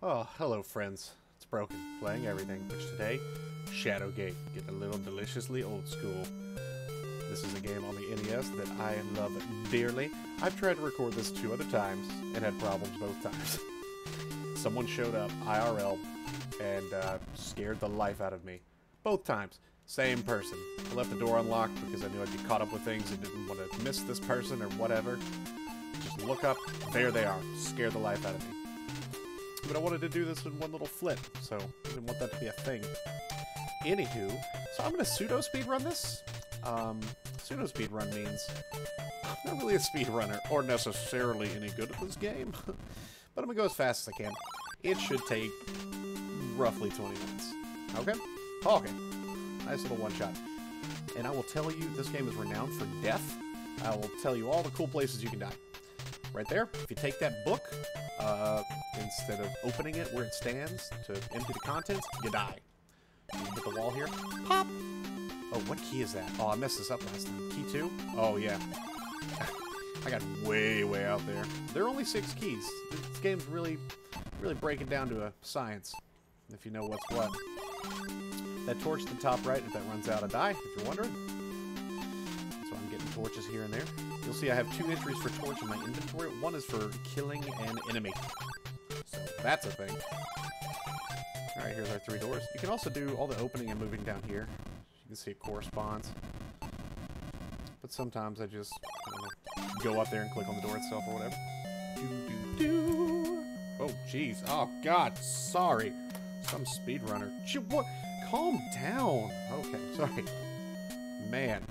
Oh, hello friends. It's Broken, playing everything, which today, Shadowgate, getting a little deliciously old school. This is a game on the NES that I love dearly. I've tried to record this 2 other times and had problems both times. Someone showed up, IRL, and scared the life out of me. Both times. Same person. I left the door unlocked because I knew I'd be caught up with things and didn't want to miss this person or whatever. Just look up, there they are. Scared the life out of me. But I wanted to do this in one little flip, so I didn't want that to be a thing. Anywho, so I'm going to pseudo-speedrun this. Pseudo-speedrun means I'm not really a speedrunner, or necessarily any good at this game. But I'm going to go as fast as I can. It should take roughly 20 minutes. Okay? Okay. Nice little one-shot. And I will tell you, this game is renowned for death. I will tell you all the cool places you can die. Right there, if you take that book, instead of opening it where it stands to empty the contents, you die. You hit the wall here. Pop! Oh, what key is that? Oh, I messed this up last time. Key 2? Oh, yeah. I got way, way out there. There are only 6 keys. This game's really breaking down to a science, if you know what's what. That torch at the top right, if that runs out, I die, if you're wondering. So I'm getting torches here and there. You'll see I have 2 entries for torch in my inventory. One is for killing an enemy. So that's a thing. Alright, here's our 3 doors. You can also do all the opening and moving down here. You can see it corresponds. But sometimes I just go up there and click on the door itself or whatever. Oh, jeez. Oh, God. Sorry. Some speedrunner. What? Calm down. Okay, sorry. Man.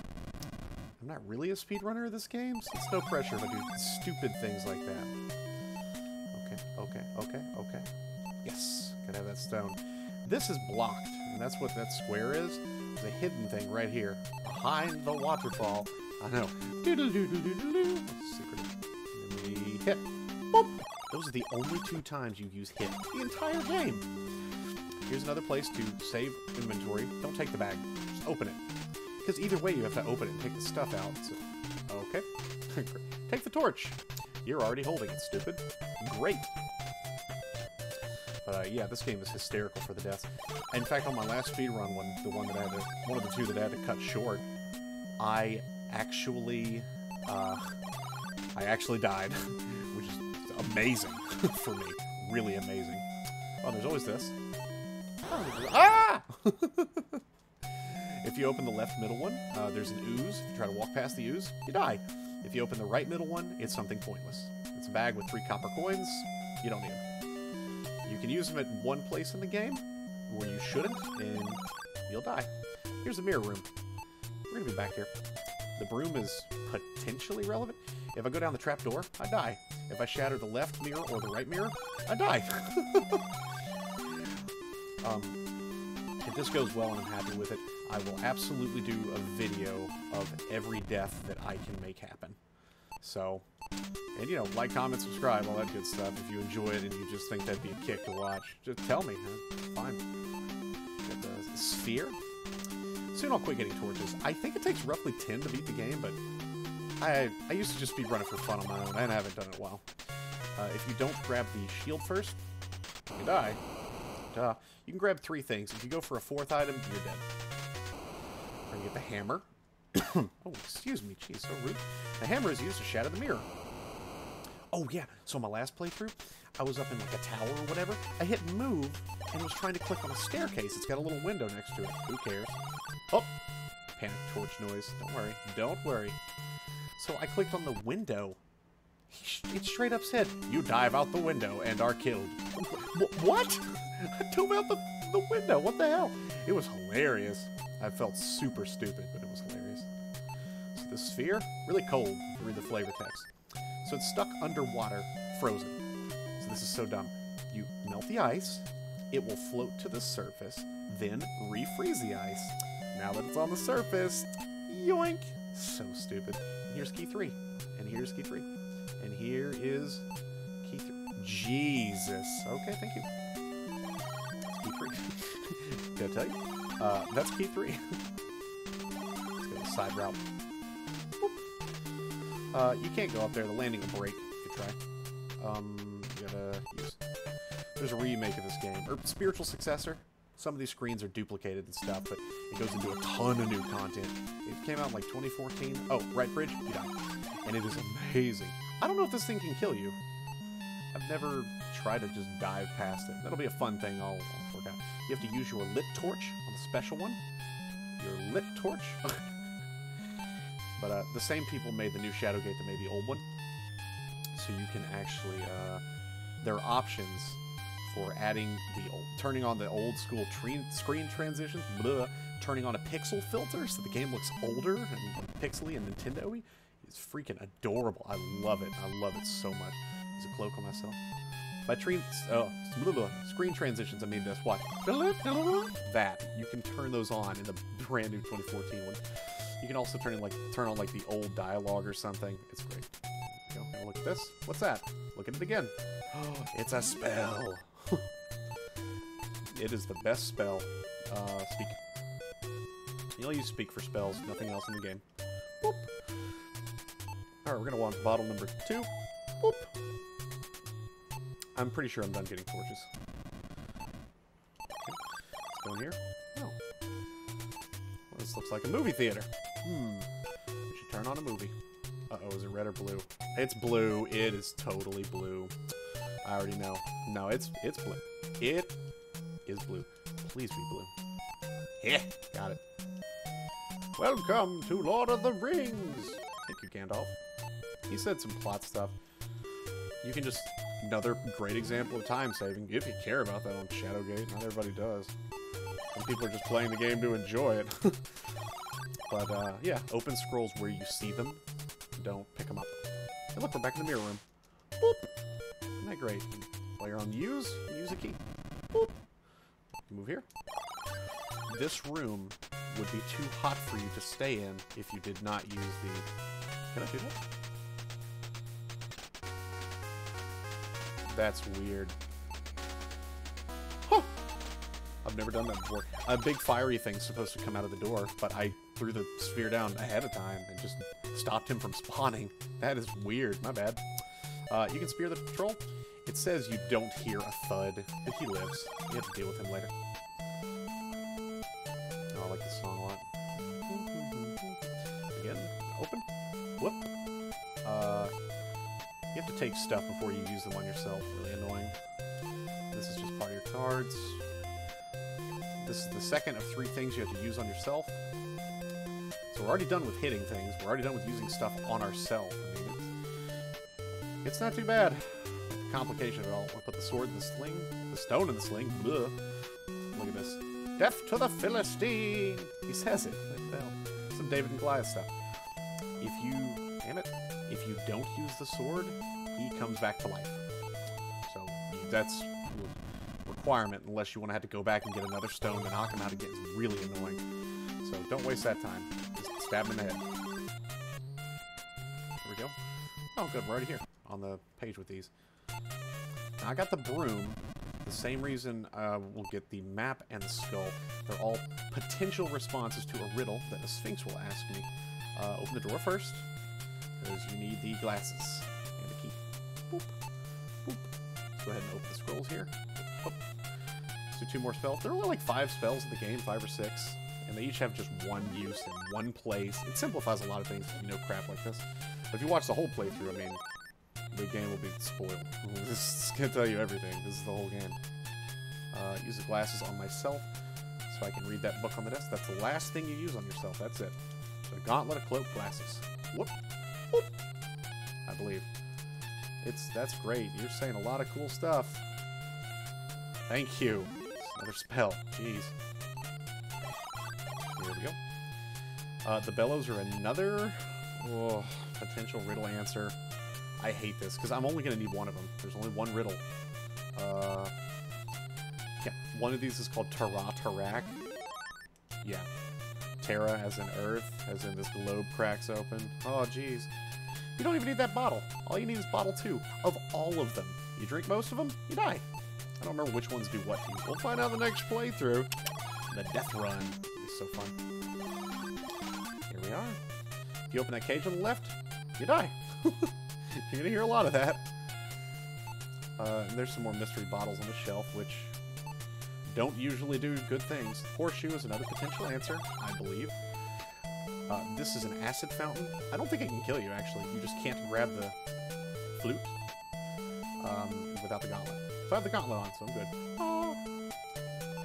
I'm not really a speedrunner of this game, so it's no pressure to do stupid things like that. Okay. Yes. Gotta have that stone. This is blocked, and that's what that square is. There's a hidden thing right here. Behind the waterfall. I know. Doodle-doodle-doodle-doo. Secret. And we hit. Boop! Those are the only 2 times you use hit the entire game. Here's another place to save inventory. Don't take the bag. Just open it. Because either way, you have to open it and take the stuff out. So, okay. Take the torch. You're already holding it, stupid. Great. But yeah, this game is hysterical for the deaths. In fact, on my last speedrun one, one of the 2 that I had to cut short, I actually died, which is amazing for me. Really amazing. Oh, there's always this. Ah! If you open the left middle one, there's an ooze. If you try to walk past the ooze, you die. If you open the right middle one, it's something pointless. It's a bag with 3 copper coins. You don't need them. You can use them at one place in the game where you shouldn't, and you'll die. Here's a mirror room. We're going to be back here. The broom is potentially relevant. If I go down the trap door, I die. If I shatter the left mirror or the right mirror, I die. If this goes well and I'm happy with it, I will absolutely do a video of every death that I can make happen. So, and you know, like, comment, subscribe, all that good stuff. If you enjoy it and you just think that'd be a kick to watch, just tell me. It's fine. Got the sphere. Soon I'll quit getting torches. I think it takes roughly 10 to beat the game, but I used to just speedrun it for fun on my own, and I haven't done it well. If you don't grab the shield first, you die. Duh. You can grab 3 things. If you go for a 4th item, you're dead. We're gonna get the hammer. Oh, excuse me. Jeez, so rude. The hammer is used to shatter the mirror. Oh, yeah. So my last playthrough, I was up in like a tower or whatever. I hit move and was trying to click on a staircase. It's got a little window next to it. Who cares? Oh! Panic torch noise. Don't worry. Don't worry. So I clicked on the window. It straight up said, "You dive out the window and are killed." What? I dove out the window. What the hell? It was hilarious. I felt super stupid, but it was hilarious. So the sphere, really cold. To read the flavor text. So it's stuck underwater, frozen. So this is so dumb. You melt the ice, it will float to the surface, then refreeze the ice. Now that it's on the surface, yoink! So stupid. And here's key 3, and here's key 3. And here is key 3. Jesus. Okay, thank you. That's key 3. Did I tell you? That's key 3. Let's go side route. Boop. You can't go up there. The landing will break if you try. You gotta use there's a remake of this game, or spiritual successor. Some of these screens are duplicated and stuff, but it goes into a ton of new content. It came out in like 2014. Oh, right, Bridge? You died. And it is amazing. I don't know if this thing can kill you. I've never tried to just dive past it. That'll be a fun thing I'll work out. You have to use your lit torch on the special one. Your lit torch? But the same people made the new Shadowgate that made the old one. So you can actually, there are options for adding turning on the old school screen transitions, turning on a pixel filter so the game looks older and pixely and Nintendo-y. It's freaking adorable. I love it. I love it so much. Use a cloak on myself. By screen transitions, I mean this. What? That. You can turn those on in the brand new 2014 one. You can also turn on like the old dialogue or something. It's great. There we go. Look at this. What's that? Look at it again. Oh, it's a spell. It is the best spell. Speak. You only use speak for spells, nothing else in the game. Boop. Alright, we're gonna want bottle number 2. Boop. I'm pretty sure I'm done getting torches. Okay. Let's go in here. Oh. Well, this looks like a movie theater. We should turn on a movie. Uh-oh, is it red or blue? It's blue. It is totally blue. I already know. No, it's blue. It is blue. Please be blue. Yeah, got it. Welcome to Lord of the Rings. Thank you, Gandalf. He said some plot stuff. You can just... Another great example of time saving, if you care about that on Shadowgate. Not everybody does. Some people are just playing the game to enjoy it. But, yeah, open scrolls where you see them. Don't pick them up. Hey, look, we're back in the mirror room. Boop! Isn't that great? While you're on use a key. Boop! Move here. This room would be too hot for you to stay in if you did not use the... Can I do that? That's weird. Huh! I've never done that before. A big fiery thing's supposed to come out of the door, but I threw the sphere down ahead of time and just stopped him from spawning. That is weird. My bad. You can spear the troll. It says you don't hear a thud, but he lives. You have to deal with him later. Oh, I like this song a lot. Again, open. Whoop. You have to take stuff before you use them on yourself. Really annoying. This is just part of your cards. This is the second of 3 things you have to use on yourself. So we're already done with hitting things. We're already done with using stuff on ourselves. I mean, it's not too bad. The complication of it all. We'll put the sword in the sling. The stone in the sling. Blah. Look at this. Death to the Philistine! He says it. Some David and Goliath stuff. If you... Damn it. If you don't use the sword, he comes back to life. So, that's a requirement unless you want to have to go back and get another stone to knock him out again. It's really annoying. So, don't waste that time. Just stab him in the head. There we go. Oh, good. We're already here on the page with these. Now, I got the broom. The same reason we'll get the map and the skull. They're all potential responses to a riddle that the Sphinx will ask me. Open the door first. Because you need the glasses and the key. Boop. Boop. Let's go ahead and open the scrolls here. Boop. Let's do 2 more spells. There are only like 5 spells in the game, 5 or 6. And they each have just one use in one place. It simplifies a lot of things if you know crap like this. But if you watch the whole playthrough, I mean, the game will be spoiled. This is going to tell you everything. This is the whole game. Use the glasses on myself so I can read that book on the desk. That's the last thing you use on yourself. That's it. So a gauntlet, a cloak, glasses. Whoop. Whoop. I believe. That's great. You're saying a lot of cool stuff. Thank you. It's another spell. Jeez. Here we go. The bellows are another potential riddle answer. I hate this because I'm only going to need one of them. There's only one riddle. Yeah, one of these is called Terra Tarak. Yeah. Terra as in Earth, as in this globe cracks open. Oh, jeez. You don't even need that bottle. All you need is bottle 2 of all of them. You drink most of them, you die. I don't remember which ones do what. We'll find out the next playthrough. The death run. It'll be so fun. Here we are. If you open that cage on the left, you die. You're gonna hear a lot of that. And there's some more mystery bottles on the shelf, which don't usually do good things. Horseshoe is another potential answer, I believe. This is an acid fountain. I don't think it can kill you, actually. You just can't grab the flute without the gauntlet. So I have the gauntlet on, so I'm good. Oh.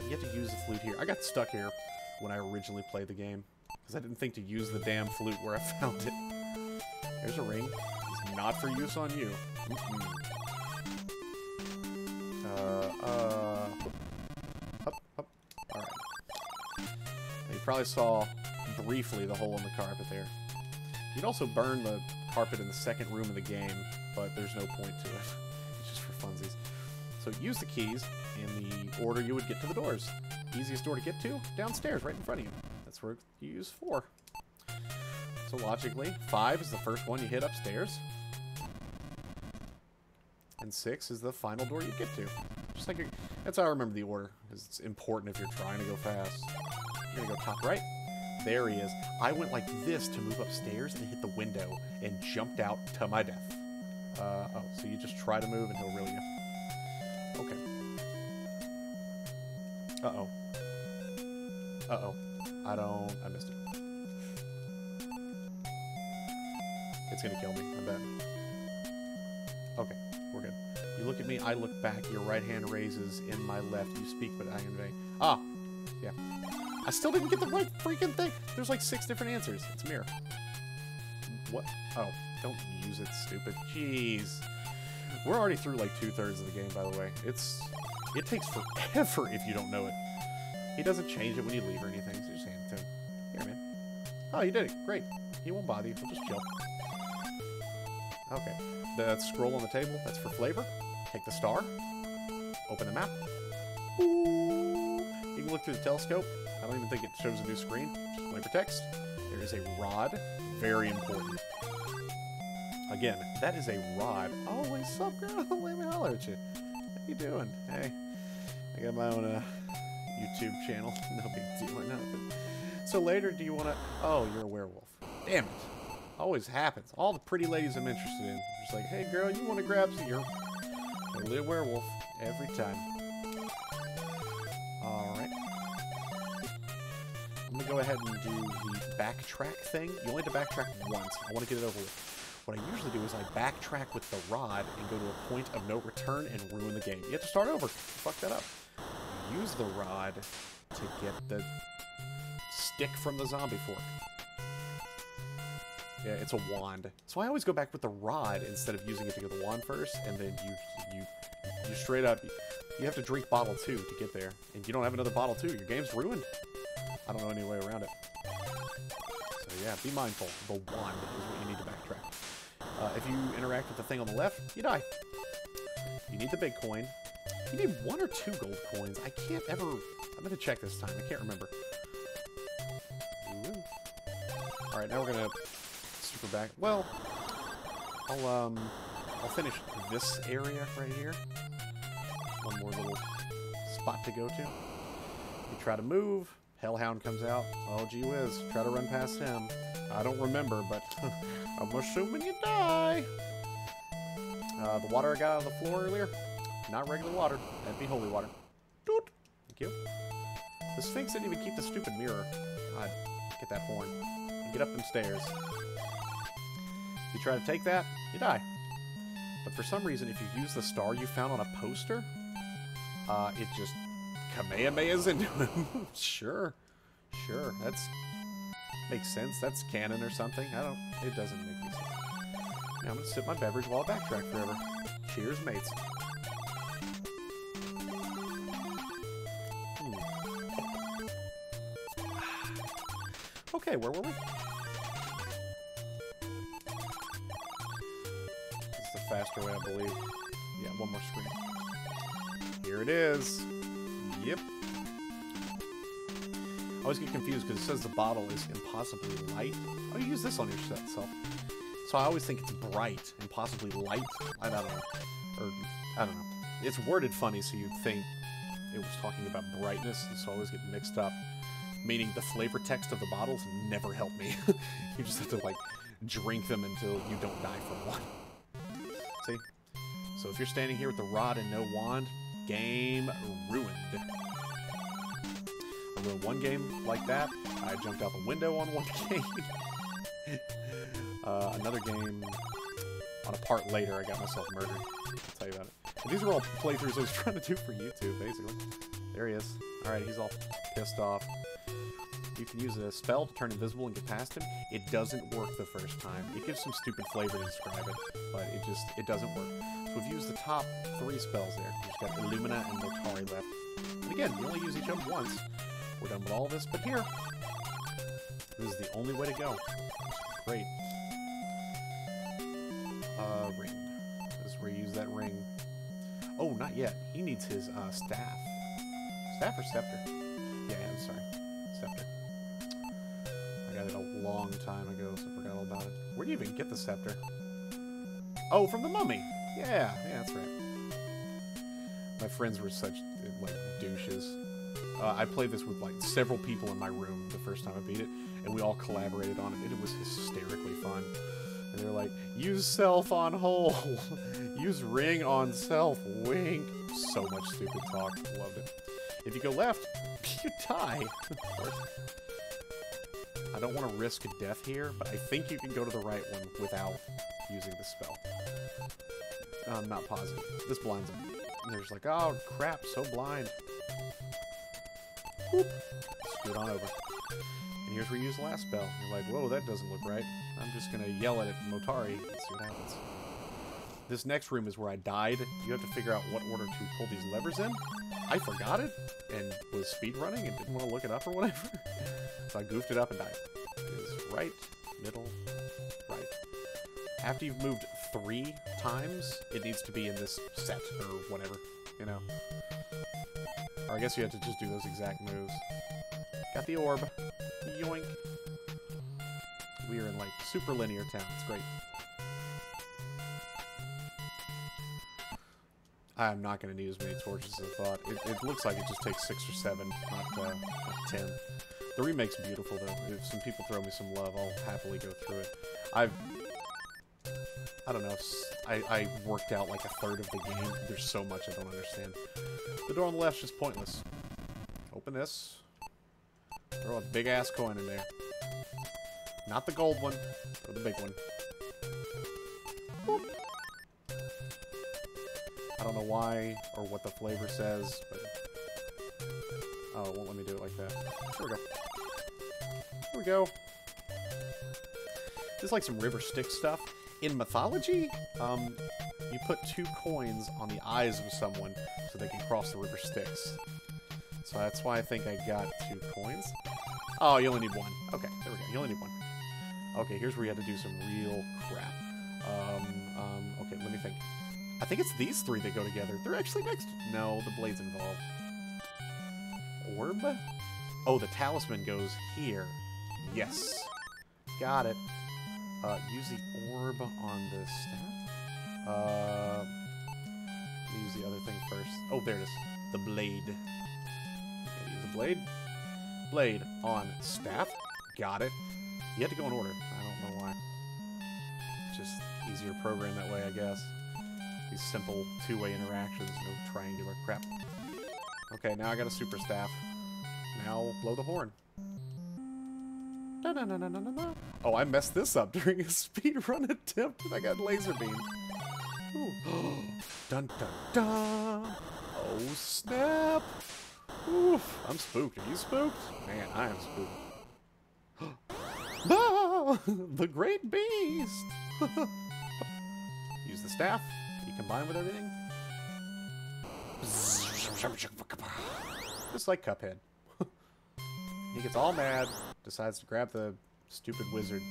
You have to use the flute here. I got stuck here when I originally played the game, because I didn't think to use the damn flute where I found it. There's a ring. It's not for use on you. Up. Alright. You probably saw briefly the hole in the carpet there. You'd also burn the carpet in the second room of the game, but there's no point to it. It's just for funsies. So use the keys in the order you would get to the doors. Easiest door to get to, downstairs, right in front of you. That's where you use 4. So logically, 5 is the first one you hit upstairs. And 6 is the final door you get to. Just like that's how I remember the order, because it's important if you're trying to go fast. You're gonna go top right. There he is. I went like this to move upstairs and hit the window and jumped out to my death. Oh, so you just try to move and he'll reel you. Okay. Uh-oh. Uh-oh. I missed it. It's gonna kill me, I bet. Okay, we're good. You look at me, I look back. Your right hand raises, in my left. You speak, but I in vain. Ah! Yeah. I still didn't get the right freaking thing. There's like 6 different answers. It's a mirror. What? Oh, don't use it, stupid. Jeez. We're already through like 2/3 of the game, by the way. It takes forever if you don't know it. He doesn't change it when you leave or anything, so just hand it to him. Here, man. Oh, you did it. Great. He won't bother you. He'll just chill. Okay. The scroll on the table, that's for flavor. Take the star. Open the map. Ooh. You can look through the telescope. I don't even think it shows a new screen. Just flavor text. There is a rod. Very important. Again, that is a rod. Oh, what's up, girl? Let me holler at you. How you doing? Hey. I got my own YouTube channel. No big deal or nothing. So later, do you want to... Oh, you're a werewolf. Damn it. Always happens. All the pretty ladies I'm interested in. Just like, hey, girl, you want to grab some... You're totally a werewolf. Every time. Alright. I'm going to go ahead and do the backtrack thing. You only have to backtrack once. I want to get it over with. What I usually do is I backtrack with the rod and go to a point of no return and ruin the game. You have to start over. Fuck that up. Use the rod to get the stick from the zombie fork. Yeah, it's a wand. So I always go back with the rod instead of using it to get the wand first, and then you straight up, you have to drink bottle 2 to get there, and you don't have another bottle 2. Your game's ruined. I don't know any way around it. So yeah, be mindful. The wand is what you need to backtrack. If you interact with the thing on the left, you die. You need the big coin. You need 1 or 2 gold coins. I can't ever... I'm going to check this time. I can't remember. Alright, now we're going to super back. Well, I'll finish this area right here. One more little spot to go to. You try to move. Hellhound comes out. Oh, gee whiz. Try to run past him. I don't remember, but I'm assuming you die. The water I got out of the floor earlier, not regular water. That'd be holy water. Doot. Thank you. The Sphinx didn't even keep the stupid mirror. I'd get that horn. And get up them stairs. If you try to take that, you die. But for some reason, if you use the star you found on a poster, it just Kamehamehas into him. Sure. Sure. That's... makes sense. That's canon or something. It doesn't make any sense. Now I'm gonna sip my beverage while I backtrack forever. Cheers, mates. Okay, where were we? This is the faster way, I believe. Yeah, one more screen. Here it is. Yep. I always get confused because it says the bottle is impossibly light. Oh, you use this on yourself. So I always think it's bright, impossibly light. I don't know. Or, I don't know. It's worded funny, so you'd think it was talking about brightness, and so I always get mixed up. Meaning the flavor text of the bottles never help me. You just have to, like, drink them until you don't die from one. See? So if you're standing here with the rod and no wand, game ruined. I ruined one game like that. I jumped out the window on one game. Another game on a part later, I got myself murdered. I'll tell you about it. And these are all playthroughs I was trying to do for YouTube, basically. There he is. Alright, he's all pissed off. You can use a spell to turn invisible and get past him. It doesn't work the first time. It gives some stupid flavor to describe it, but it doesn't work. So we've used the top 3 spells there. We've got Illumina and Motari left. And again, we only use each of them once. We're done with all this, but here, this is the only way to go. Great. Ring. This is where you use that ring. Oh, not yet. He needs his staff. Staff or scepter? Yeah, I'm sorry. Scepter. I got it a long time ago, so I forgot all about it. Where do you even get the scepter? Oh, from the mummy! Yeah, that's right. My friends were such, like, douches. I played this with, like, several people in my room the first time I beat it, and we all collaborated on it, and it was hysterically fun. And they were like, use self on hole! Use ring on self, wink! So much stupid talk. Loved it. If you go left, you die. Of course. I don't want to risk death here, but I think you can go to the right one without using the spell. I'm not positive. This blinds them. And they're just like, oh crap, so blind. Whoop. Scoot on over. And here's where you use the last spell. You're like, whoa, that doesn't look right. I'm just gonna yell at it in Motari and see what happens. This next room is where I died. You have to figure out what order to pull these levers in. I forgot it and was speedrunning and didn't want to look it up or whatever. So I goofed it up and died. It is right, middle, right. After you've moved 3 times, it needs to be in this set or whatever, you know. Or I guess you have to just do those exact moves. Got the orb. Yoink. We are in, like, super linear town. It's great. I'm not going to need as many torches as I thought. It looks like it just takes 6 or 7, not 10. The remake's beautiful, though. If some people throw me some love, I'll happily go through it. I don't know, I worked out like a third of the game. There's so much I don't understand. The door on the left's just pointless. Open this. Throw a big-ass coin in there. Not the gold one, or the big one. Boop. I don't know why, or what the flavor says, but... Oh, it won't let me do it like that. There we go. There we go. This is like some river stick stuff. In mythology, you put 2 coins on the eyes of someone so they can cross the river Styx. So that's why I think I got 2 coins. Oh, you only need 1. Okay, there we go. You only need 1. Okay, here's where you have to do some real crap. Okay, let me think. I think it's these 3 that go together. They're actually next. No, the blade's involved. Orb? Oh, the talisman goes here. Yes. Got it. Use the orb on the staff. Use the other thing first. Oh, there it is. The blade. Okay, use the blade. Blade on staff. Got it. You have to go in order. I don't know why. Just easier program that way, I guess. These simple 2-way interactions, no triangular crap. Okay, now I got a super staff. Now blow the horn. Oh, I messed this up during a speedrun attempt and I got laser beam. Dun dun dun! Oh snap! Oof! I'm spooked. Are you spooked? Man, I am spooked. Ah, the great beast! Use the staff. You combine with everything. Just like Cuphead. He gets all mad, decides to grab the stupid wizard.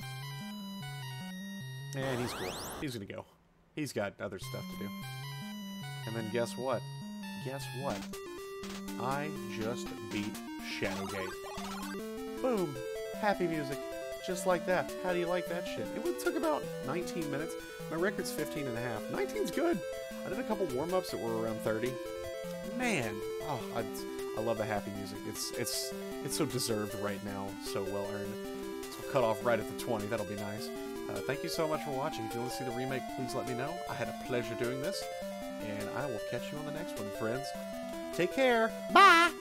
And he's cool. He's gonna go. He's got other stuff to do. And then guess what? Guess what? I just beat Shadowgate. Boom! Happy music. Just like that. How do you like that shit? It took about 19 minutes. My record's 15 and a half. 19's good. I did a couple warm-ups that were around 30. Man, oh, I love the happy music. It's so deserved right now. So well earned. So we'll cut off right at the 20. That'll be nice. Thank you so much for watching. If you want to see the remake, please let me know. I had a pleasure doing this. and I will catch you on the next one, friends. Take care. Bye!